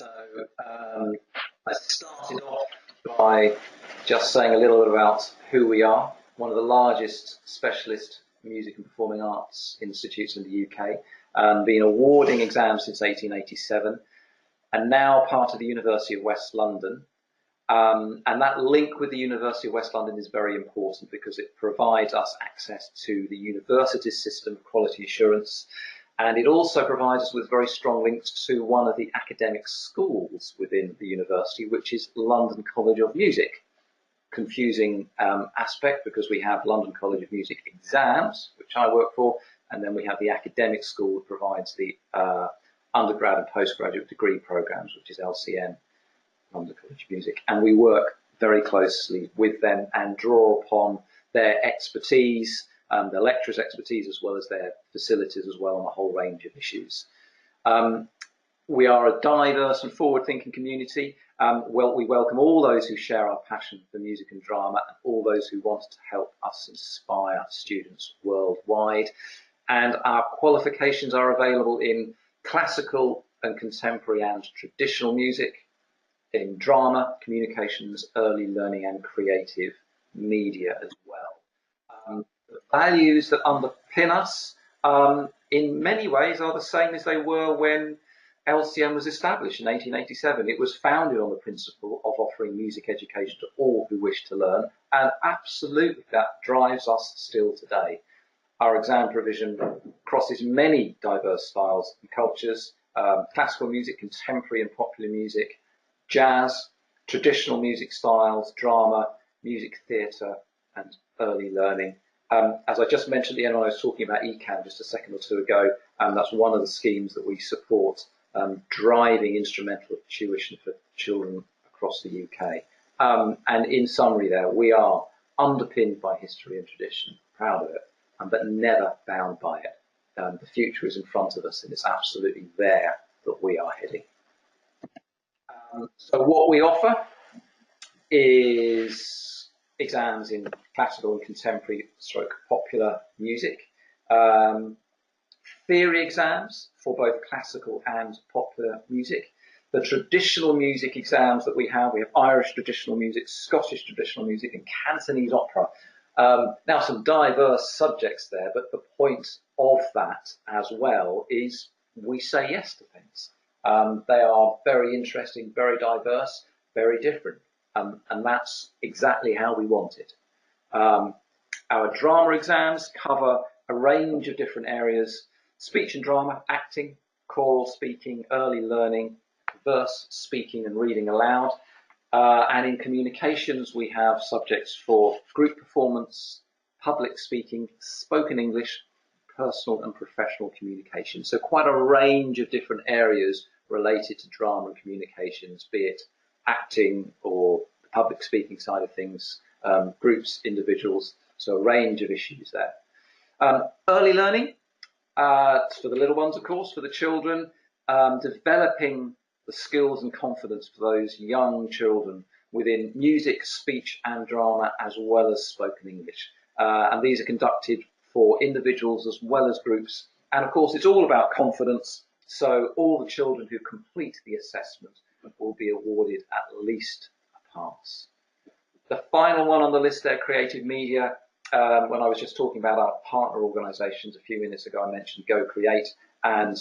So I started off by just saying a little bit about who we are. One of the largest specialist music and performing arts institutes in the UK, been awarding exams since 1887, and now part of the University of West London. And that link with the University of West London is very important because it provides us access to the university's system of quality assurance, and it also provides us with very strong links to one of the academic schools within the university, which is London College of Music. Confusing aspect because we have London College of Music exams, which I work for, and then we have the academic school that provides the undergrad and postgraduate degree programs, which is LCN, London College of Music. And we work very closely with them and draw upon their expertise, their lecturers' expertise, as well as their facilities as well on a whole range of issues. We are a diverse and forward-thinking community. We welcome all those who share our passion for music and drama and all those who want to help us inspire students worldwide. And our qualifications are available in classical and contemporary and traditional music, in drama, communications, early learning and creative media as well. The values that underpin us in many ways are the same as they were when LCM was established in 1887. It was founded on the principle of offering music education to all who wish to learn, and absolutely that drives us still today. Our exam provision crosses many diverse styles and cultures, classical music, contemporary and popular music, jazz, traditional music styles, drama, music theatre and early learning. As I just mentioned at the end when I was talking about ECAM just a second or two ago, that's one of the schemes that we support, driving instrumental tuition for children across the UK. And in summary there, we are underpinned by history and tradition, proud of it, but never bound by it. The future is in front of us and it's absolutely there that we are heading. So what we offer is exams in classical and contemporary popular music, theory exams for both classical and popular music. The traditional music exams that we have Irish traditional music, Scottish traditional music and Cantonese opera. Now some diverse subjects there, but the point of that as well is we say yes to things. They are very interesting, very diverse, very different, and that's exactly how we want it. Our drama exams cover a range of different areas: speech and drama, acting, choral speaking, early learning, verse speaking and reading aloud. And in communications, we have subjects for group performance, public speaking, spoken English, personal and professional communication. So quite a range of different areas related to drama and communications, be it acting or the public speaking side of things, groups, individuals, so a range of issues there. Early learning, for the little ones, of course, for the children, developing the skills and confidence for those young children within music, speech and drama, as well as spoken English. And these are conducted for individuals as well as groups. And of course, it's all about confidence. So all the children who complete the assessment will be awarded at least a pass. The final one on the list there, creative media. When I was just talking about our partner organisations a few minutes ago, I mentioned Go Create, and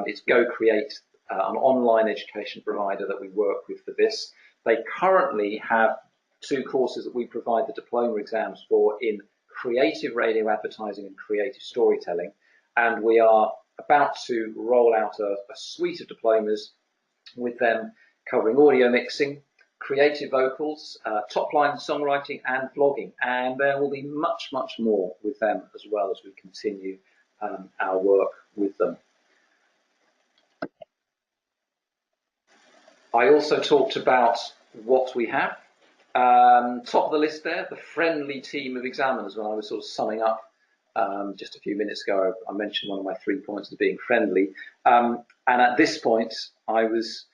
it's Go Create, an online education provider that we work with for this. They currently have 2 courses that we provide the diploma exams for in creative radio advertising and creative storytelling, and we are about to roll out a suite of diplomas with them covering audio mixing, creative vocals, top-line songwriting and vlogging, and there will be much, much more with them as well as we continue our work with them. I also talked about what we have. Top of the list there, the friendly team of examiners. When I was sort of summing up just a few minutes ago, I mentioned one of my 3 points as being friendly. And at this point, I was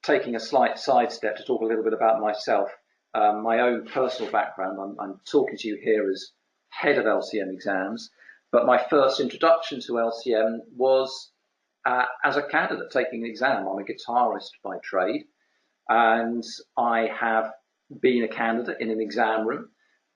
taking a slight sidestep to talk a little bit about myself, my own personal background. I'm talking to you here as head of LCM exams, but my first introduction to LCM was as a candidate taking an exam. I'm a guitarist by trade, and I have been a candidate in an exam room.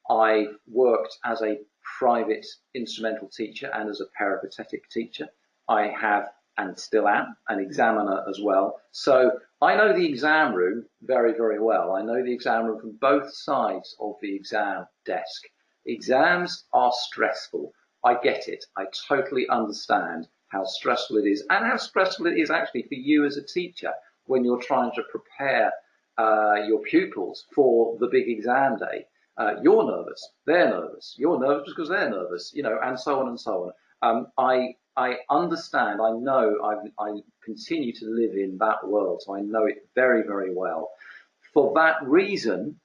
I worked as a private instrumental teacher and as a peripatetic teacher. I have, and still am, an examiner as well. So I know the exam room very, very well. I know the exam room from both sides of the exam desk. Exams are stressful. I get it. I totally understand how stressful it is, and how stressful it is actually for you as a teacher when you're trying to prepare your pupils for the big exam day. You're nervous, they're nervous, you're nervous because they're nervous, you know, and so on and so on. I understand, I know, I continue to live in that world, so I know it very, very well. For that reason,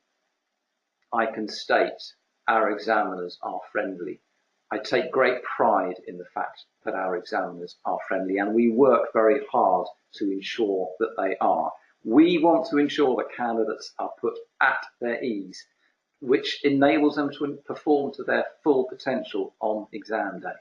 I can state our examiners are friendly. I take great pride in the fact that our examiners are friendly, and we work very hard to ensure that they are. We want to ensure that candidates are put at their ease, which enables them to perform to their full potential on exam day.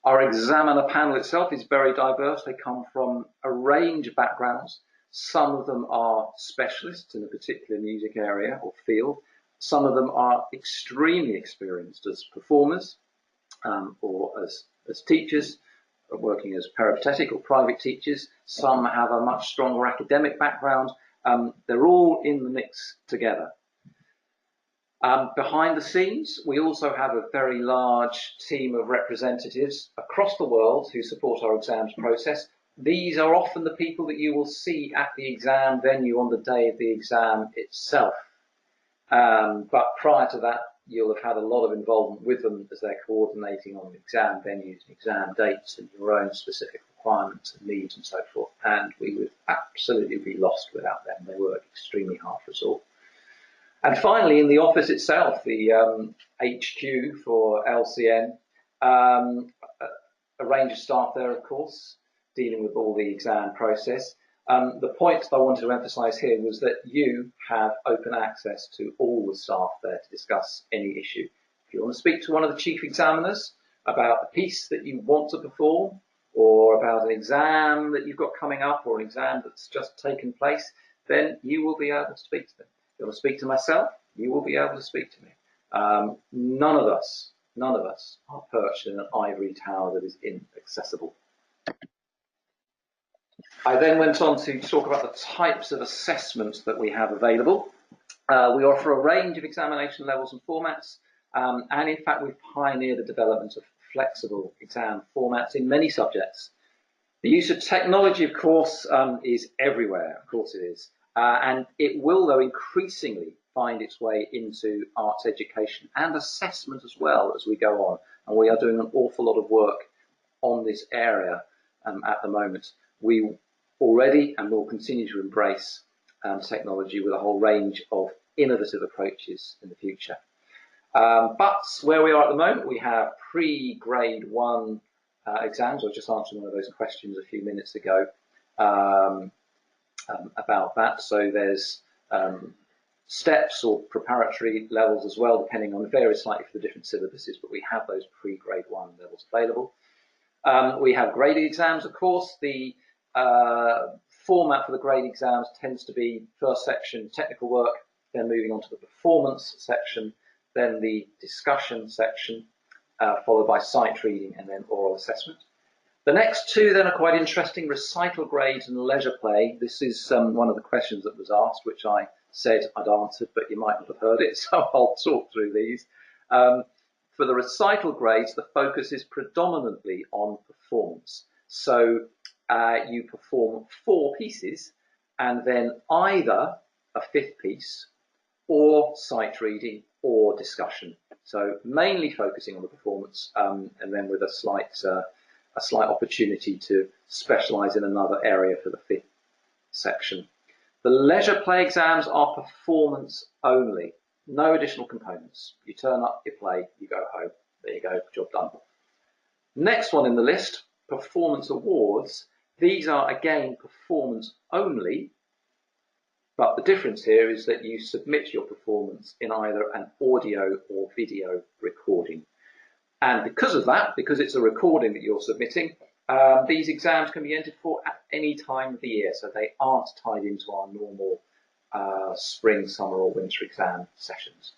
Our examiner panel itself is very diverse. They come from a range of backgrounds. Some of them are specialists in a particular music area or field. Some of them are extremely experienced as performers or as teachers, working as peripatetic or private teachers. Some have a much stronger academic background. They're all in the mix together. Behind the scenes, we also have a very large team of representatives across the world who support our exams process. These are often the people that you will see at the exam venue on the day of the exam itself. But prior to that, you'll have had a lot of involvement with them as they're coordinating on exam venues, exam dates, and your own specific requirements and needs and so forth. And we would absolutely be lost without them. They work extremely hard for us all. And finally, in the office itself, the HQ for LCN, a range of staff there, of course, dealing with all the exam process. The point that I wanted to emphasise here was that you have open access to all the staff there to discuss any issue. If you want to speak to one of the chief examiners about a piece that you want to perform, or about an exam that you've got coming up, or an exam that's just taken place, then you will be able to speak to them. If you want to speak to myself, you will be able to speak to me. None of us are perched in an ivory tower that is inaccessible. I then went on to talk about the types of assessments that we have available. We offer a range of examination levels and formats, and in fact we've pioneered the development of flexible exam formats in many subjects. The use of technology, of course, is everywhere, of course it is, and it will, though, increasingly find its way into arts education and assessment as well as we go on, and we are doing an awful lot of work on this area at the moment. We already and will continue to embrace technology with a whole range of innovative approaches in the future. But where we are at the moment, we have pre-grade 1 exams. I was just answering one of those questions a few minutes ago about that. So there's steps or preparatory levels as well, depending on, varies slightly for the different syllabuses, but we have those pre-grade 1 levels available. We have graded exams, of course. The format for the grade exams tends to be first section technical work, then moving on to the performance section, then the discussion section, followed by sight reading and then oral assessment. The next two then are quite interesting: recital grades and leisure play. This is one of the questions that was asked, which I said I'd answered, but you might not have heard it, so I'll talk through these. For the recital grades, the focus is predominantly on performance. So you perform 4 pieces and then either a 5th piece or sight reading or discussion. So mainly focusing on the performance and then with a slight opportunity to specialise in another area for the 5th section. The leisure play exams are performance only. No additional components. You turn up, you play, you go home. There you go, job done. Next one in the list, performance awards. These are again performance only, but the difference here is that you submit your performance in either an audio or video recording. And because of that, because it's a recording that you're submitting, These exams can be entered for at any time of the year, so they aren't tied into our normal spring, summer or winter exam sessions.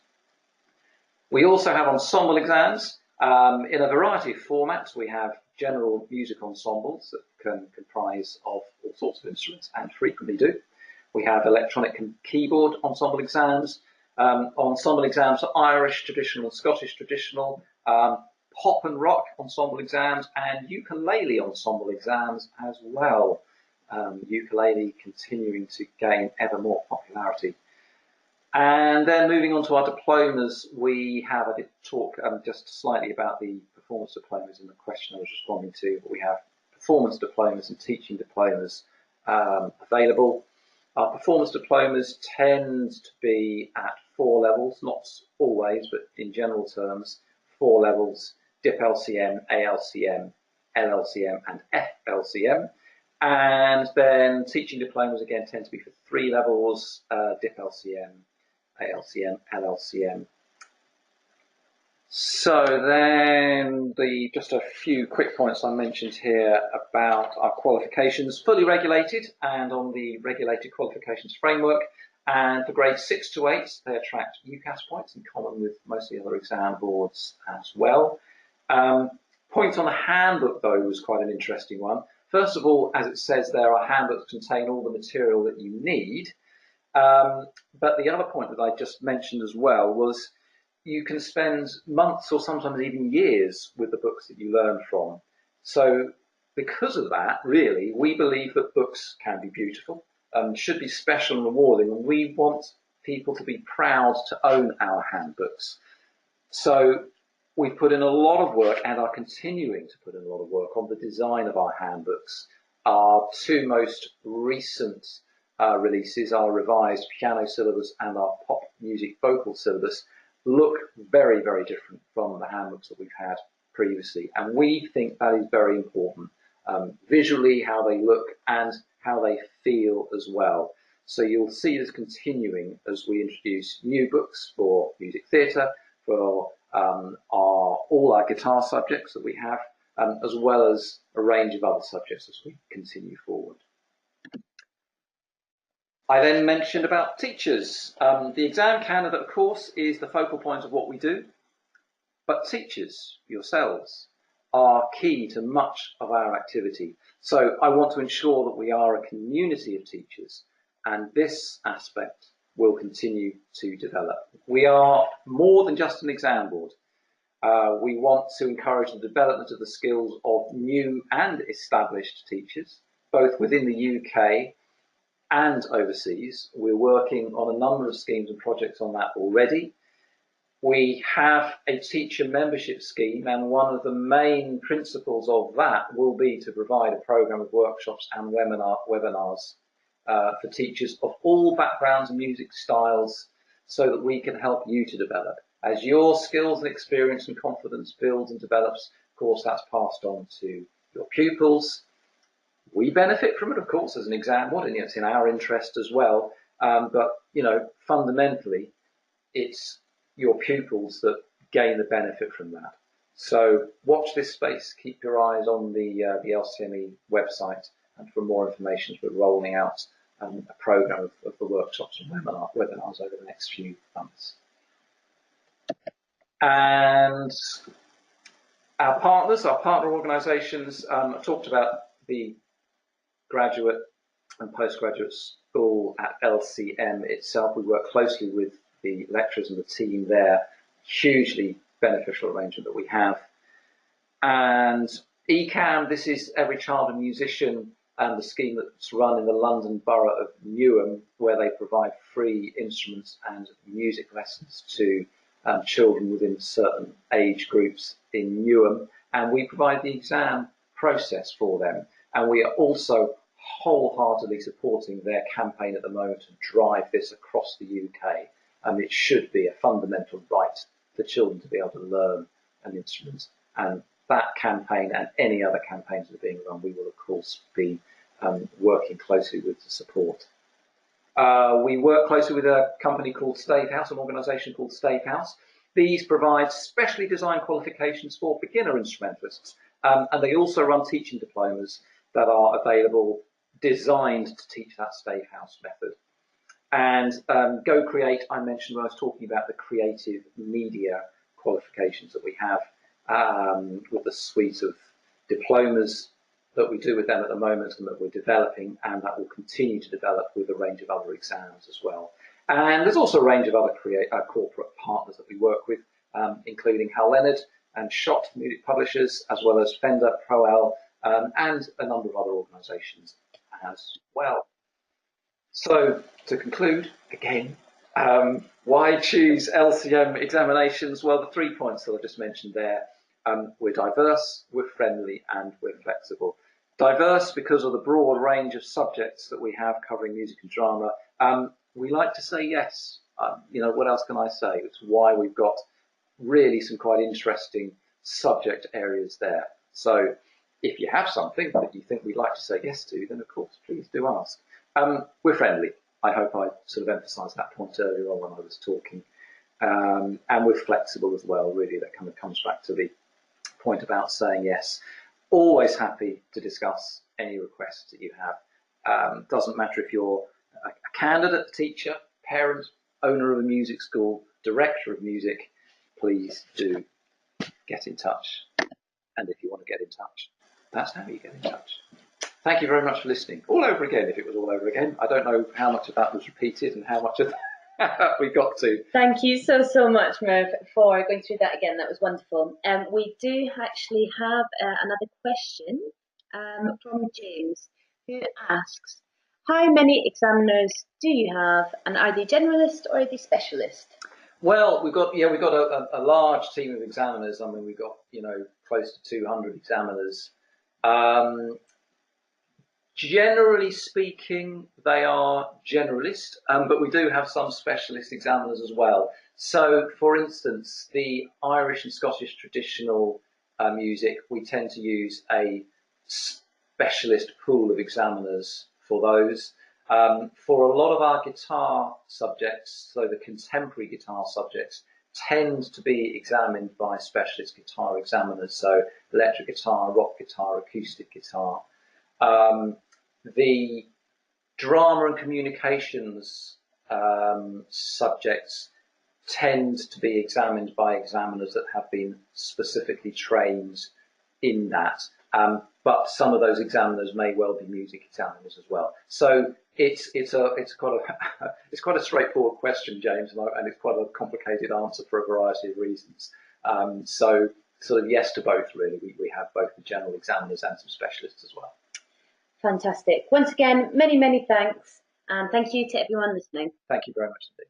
We also have ensemble exams in a variety of formats. We have general music ensembles that can comprise of all sorts of instruments and frequently do. We have electronic and keyboard ensemble exams. Ensemble exams are Irish traditional, Scottish traditional, pop and rock ensemble exams, and ukulele ensemble exams as well. Ukulele continuing to gain ever more popularity. And then moving on to our diplomas, I did talk just slightly about the performance diplomas in the question I was responding to, but we have performance diplomas and teaching diplomas available. Our performance diplomas tend to be at 4 levels, not always, but in general terms, 4 levels: DIP LCM, ALCM, LLCM and FLCM. And then teaching diplomas again tend to be for 3 levels: DIP LCM, ALCM, LLCM. So then just a few quick points I mentioned here about our qualifications. Fully regulated and on the regulated qualifications framework. And for grades 6 to 8, they attract UCAS points in common with most of the other exam boards as well. Point on the handbook, though, was quite an interesting one. First of all, as it says there, our handbooks contain all the material that you need. But the other point that I just mentioned as well was you can spend months or sometimes even years with the books that you learn from. So because of that, really, we believe that books can be beautiful, should be special and rewarding, and we want people to be proud to own our handbooks. So we've put in a lot of work and are continuing to put in a lot of work on the design of our handbooks. Our 2 most recent releases, our revised piano syllabus and our pop music vocal syllabus, look very, very different from the handbooks that we've had previously. And we think that is very important, visually, how they look and how they feel as well. So you'll see this continuing as we introduce new books for music theatre, for all our guitar subjects that we have, as well as a range of other subjects as we continue forward. I then mentioned about teachers. The exam candidate, of course, is the focal point of what we do, but teachers yourselves are key to much of our activity. So I want to ensure that we are a community of teachers, and this aspect will continue to develop. We are more than just an exam board. We want to encourage the development of the skills of new and established teachers, both within the UK and overseas. We're working on a number of schemes and projects on that already. We have a teacher membership scheme, and one of the main principles of that will be to provide a programme of workshops and webinars for teachers of all backgrounds and music styles, so that we can help you to develop. As your skills and experience and confidence builds and develops, of course, that's passed on to your pupils. We benefit from it, of course, as an exam board, and it's in our interest as well. But, fundamentally, it's your pupils that gain the benefit from that. So watch this space. Keep your eyes on the LCME website, and for more information, we're rolling out a programme of the workshops and webinars over the next few months. And our partners, our partner organisations, I've talked about the graduate and postgraduate school at LCM itself. We work closely with the lecturers and the team there. Hugely beneficial arrangement that we have. And ECAM, this is Every Child a Musician, and the scheme that's run in the London Borough of Newham, where they provide free instruments and music lessons to children within certain age groups in Newham, and we provide the exam process for them. And we are also wholeheartedly supporting their campaign at the moment to drive this across the UK. And it should be a fundamental right for children to be able to learn an instrument. And that campaign and any other campaigns that are being run, we will of course be working closely with to support. We work closely with a company called Stave House, an organisation called Stave House. These provide specially designed qualifications for beginner instrumentalists. And they also run teaching diplomas that are available, designed to teach that Stave House method. And Go Create, I mentioned when I was talking about the creative media qualifications that we have, with the suite of diplomas that we do with them at the moment and that we're developing, and that will continue to develop with a range of other exams as well. And there's also a range of other corporate partners that we work with, including Hal Leonard and Schott Music Publishers, as well as Fender, Proel, and a number of other organisations as well. So, to conclude, again, why choose LCM examinations? Well, the 3 points that I just mentioned there. We're diverse, we're friendly, and we're flexible. Diverse because of the broad range of subjects that we have covering music and drama. We like to say yes. You know, what else can I say? It's why we've got really some quite interesting subject areas there. So if you have something that you think we'd like to say yes to, then of course, please do ask. We're friendly. I hope I sort of emphasised that point earlier on when I was talking. And we're flexible as well, really. That kind of comes back to the point about saying yes. Always happy to discuss any requests that you have. Doesn't matter if you're a candidate, teacher, parent, owner of a music school, director of music, please do get in touch. And if you want to get in touch, that's how you get in touch. Thank you very much for listening. All over again, if it was all over again. I don't know how much of that was repeated and how much of that we got to. Thank you so much, Merv, for going through that again. That was wonderful. We do actually have another question from James, who asks, how many examiners do you have, and are they generalist or are they specialist? Well, we've got a large team of examiners. I mean, we've got close to 200 examiners. Generally speaking, they are generalist, but we do have some specialist examiners as well. So, for instance, the Irish and Scottish traditional music, we tend to use a specialist pool of examiners for those. For a lot of our guitar subjects, so the contemporary guitar subjects, tend to be examined by specialist guitar examiners, so electric guitar, rock guitar, acoustic guitar. The drama and communications subjects tend to be examined by examiners that have been specifically trained in that. But some of those examiners may well be music examiners as well. So it's quite a straightforward question, James, and it's quite a complicated answer for a variety of reasons. So sort of yes to both, really. We have both the general examiners and some specialists as well. Fantastic. Once again, many thanks, and thank you to everyone listening. Thank you very much indeed.